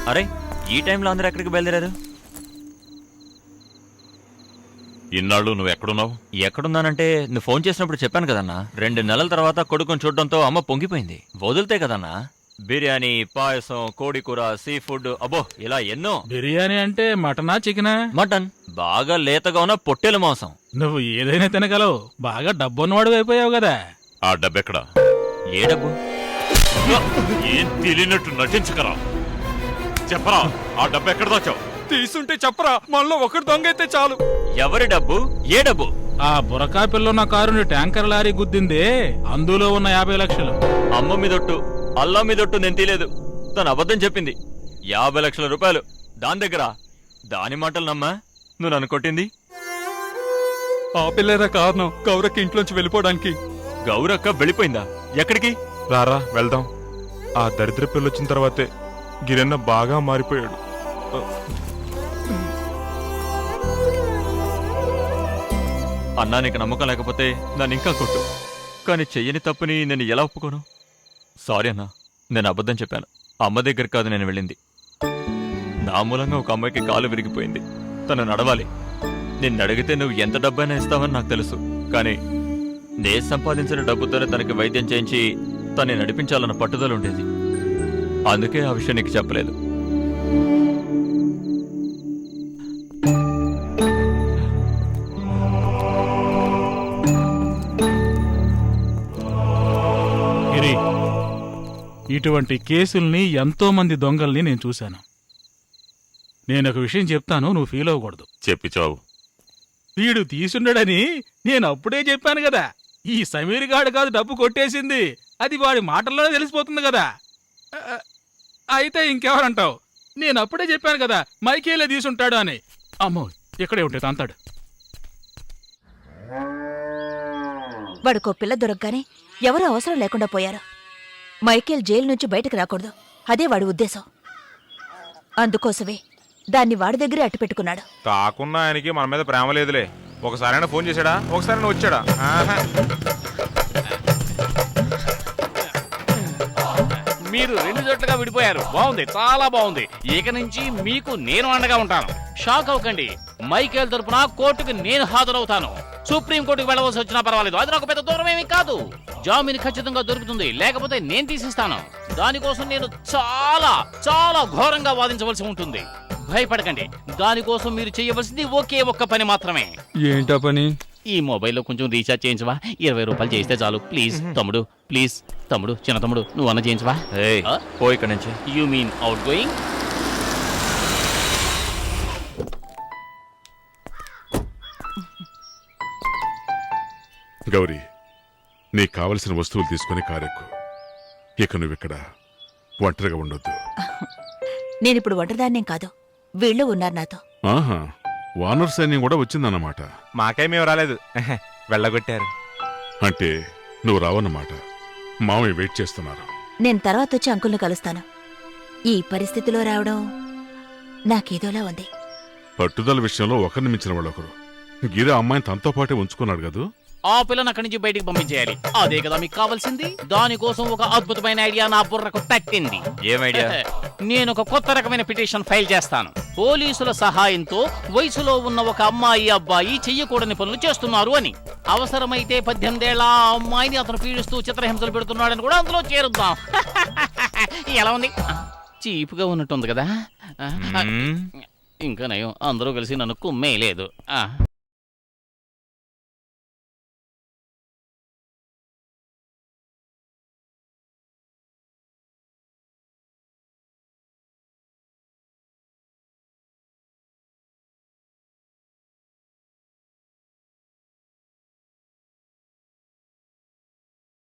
అరే ఈ టైంలో అందరూ ఎక్కడికి బయలుదేరారు? ఇన్నాళ్ళు నువ్వు ఎక్కడున్నావు? ఎక్కడున్నానంటే నువ్వు ఫోన్ చేసినప్పుడు చెప్పాను కదన్నా, 2 నెలల తర్వాత కొడుకుని చూడడంతో అమ్మ పొంగిపోయింది. వదిలితే కదన్నా బిర్యానీ, పాయసం, కోడి కూర, సీ ఫుడ్, అబ్బో ఇలా ఎన్నో. బిర్యానీ అంటే మటనా చికెనా? మటన్, బాగా లేతగా ఉన్న పొట్టేలు మాంసం. నువ్వు ఏదైనా తినగలవు, బాగా డబ్బున్నవాడు అయిపోయావు కదా. ఆ డబ్బెక్కడా? ఏ డబ్బు? ఏం తెలియనట్టు నటించకరా, చెప్పరా ఆ డబ్బు ఎక్కడ దాచావు? తీసుంటే చెప్పరా, మనలో ఒకటి దొంగ అయితే చాలు. ఎవరి డబ్బు? ఏ డబ్బు? ఆ బురకా పిల్లున్న కారుని ట్యాంకర్ లారీ గుద్దిందే, అందులో ఉన్న 50 లక్షలు. అమ్మ మీదొట్టు, అల్లా మీదొట్టు నేను తీలేదు. తను అబద్ధం చెప్పింది. 50 లక్షల రూపాయలు దాని దగ్గర. దాని మాటలు నమ్మా నువ్వు నన్ను కొట్టింది? ఆ పిల్లేరా కారణం గౌరకి ఇంట్లోంచి వెళ్ళిపోవడానికి. గౌరక్క వెళ్ళిపోయిందా? ఎక్కడికి? రారా వెళ్దాం. ఆ దరిద్ర పిల్లొచ్చిన తర్వాతే గిరన్న బాగా మారిపోయాడు. అన్నా నీకు నమ్మకం లేకపోతే నన్ను ఇంకా కొట్టు, కానీ చెయ్యని తప్పుని నేను ఎలా ఒప్పుకోను? సారీ అన్నా, నేను అబద్ధం చెప్పాను. అమ్మ దగ్గర కాదు నేను వెళ్ళింది. నా మూలంగా ఒక అమ్మాయికి కాలు విరిగిపోయింది. తను నడవాలి. నిన్ను అడిగితే నువ్వు ఎంత డబ్బైనా ఇస్తావని నాకు తెలుసు, కానీ నే సంపాదించిన డబ్బుతోనే తనకి వైద్యం చేయించి తన్ని నడిపించాలన్న పట్టుదల ఉండేది. అందుకే ఆ విషయం నీకు చెప్పలేదు. గిరి, ఇటువంటి కేసుల్ని ఎంతో మంది దొంగల్ని నేను చూశాను. నేనొక విషయం చెప్తాను, నువ్వు ఫీల్ అవ్వకూడదు. చెప్పి చావు. వీడు తీసుండడని నేను అప్పుడే చెప్పాను కదా. ఈ సమీర్ గాడు కాదు డబ్బు కొట్టేసింది, అది వాడి మాటల్లోనే తెలిసిపోతుంది కదా. అయితే ఇంకెవరంటావు? నేను అప్పుడే చెప్పాను కదా మైకేలే తీసుంటాడు అని. అమ్మో, ఇక్కడే ఉంటే తంతాడు. వాడికో పిల్ల దొరకగానే ఎవరూ అవసరం లేకుండా పోయారు. మైకేల్ జైలు నుంచి బయటకు రాకూడదు, అదే వాడి ఉద్దేశం. అందుకోసమే దాన్ని వాడి దగ్గరే అట్టు పెట్టుకున్నాడు. కాకున్నా ఆయనకి మన మీద ప్రేమ లేదులే. ఒకసారైనా ఫోన్ చేశాడా? ఒకసారైనా వచ్చాడా? మీరు 2 జట్లుగా విడిపోయారు. బాగుంది, చాలా బాగుంది. ఇక నుంచి మీకు నేను అండగా ఉంటాను. షాక్ అవ్వకండి. మైకేల్ తరపున కోర్టుకు నేను హాజరవుతాను. సుప్రీం కోర్టుకు వెళ్ళవలసి వచ్చినా పర్వాలేదు, అది నాకు పెద్ద దూరం ఏమీ కాదు. జామీన్ ఖచ్చితంగా దొరుకుతుంది, లేకపోతే నేను తీసిస్తాను. దానికోసం నేను చాలా చాలా ఘోరంగా వాదించవలసి ఉంటుంది. భయపడకండి, దానికోసం మీరు చేయవలసింది ఒకే ఒక్క పని మాత్రమే. ఏంటా పని? ఈ మొబైల్లో కొంచెం రీఛార్జ్ చేయించవా? 20 రూపాయలు చేయిస్తే చాలు. ప్లీజ్ తమ్ముడు, ప్లీజ్ తమ్ముడు, చిన్న తమ్ముడు, నువ్వు అన్న చేయించవా? పో ఇక్కడి నుంచి. You mean out going? Gauri, నీకు కావలసిన వస్తువులు తీసుకుని కారెక్కు. ఇక నువ్విక్కడ ఒంటరిగా ఉండొద్దు. నేనిప్పుడు ఒంటరిదాన్నేం కాదు, వీళ్ళు ఉన్నారు నాతో. ఆహా, వానర్ సైన్యం కూడా వచ్చిందన్నమాట. మాకేమేం రాలేదు, వెళ్ళగొట్టారు. అంటే నువ్వు రావన్నమాట. మామయ్య వెయిట్ చేస్తున్నారు. నేను తర్వాత వచ్చి అంకుల్ని కలుస్తాను. ఈ పరిస్థితిలో రావడం నాకేదోలా ఉంది. పట్టుదల విషయంలో ఒకరిని మించిన వాళ్ళొకరు. గిరి అమ్మాయిని తనతో పాటే ఉంచుకున్నాడు కదూ. ఆ పిల్లని అక్కడి నుంచి బయటికి పంపించేయాలి. అదే కదా మీకు కావాల్సింది. దానికోసం ఒక అద్భుతమైన ఐడియా నా బుర్రకు తట్టింది. ఏం ఐడియా? నేను ఒక కొత్త రకమైన పిటిషన్ ఫైల్ చేస్తాను. పోలీసుల సహాయంతో వయసులో ఉన్న ఒక అమ్మాయి అబ్బాయి చెయ్యకూడని పనులు చేస్తున్నారు అని. అవసరమైతే 18 ఏళ్ల ఆ అమ్మాయిని అతను పీడిస్తూ చిత్రహింసలు పెడుతున్నాడని కూడా అందులో చేరుద్దాం. ఎలా ఉంది? చీపుగా ఉన్నట్టుంది కదా. ఇంకా నయం, అందరూ కలిసి నన్ను కుమ్మేయలేదు.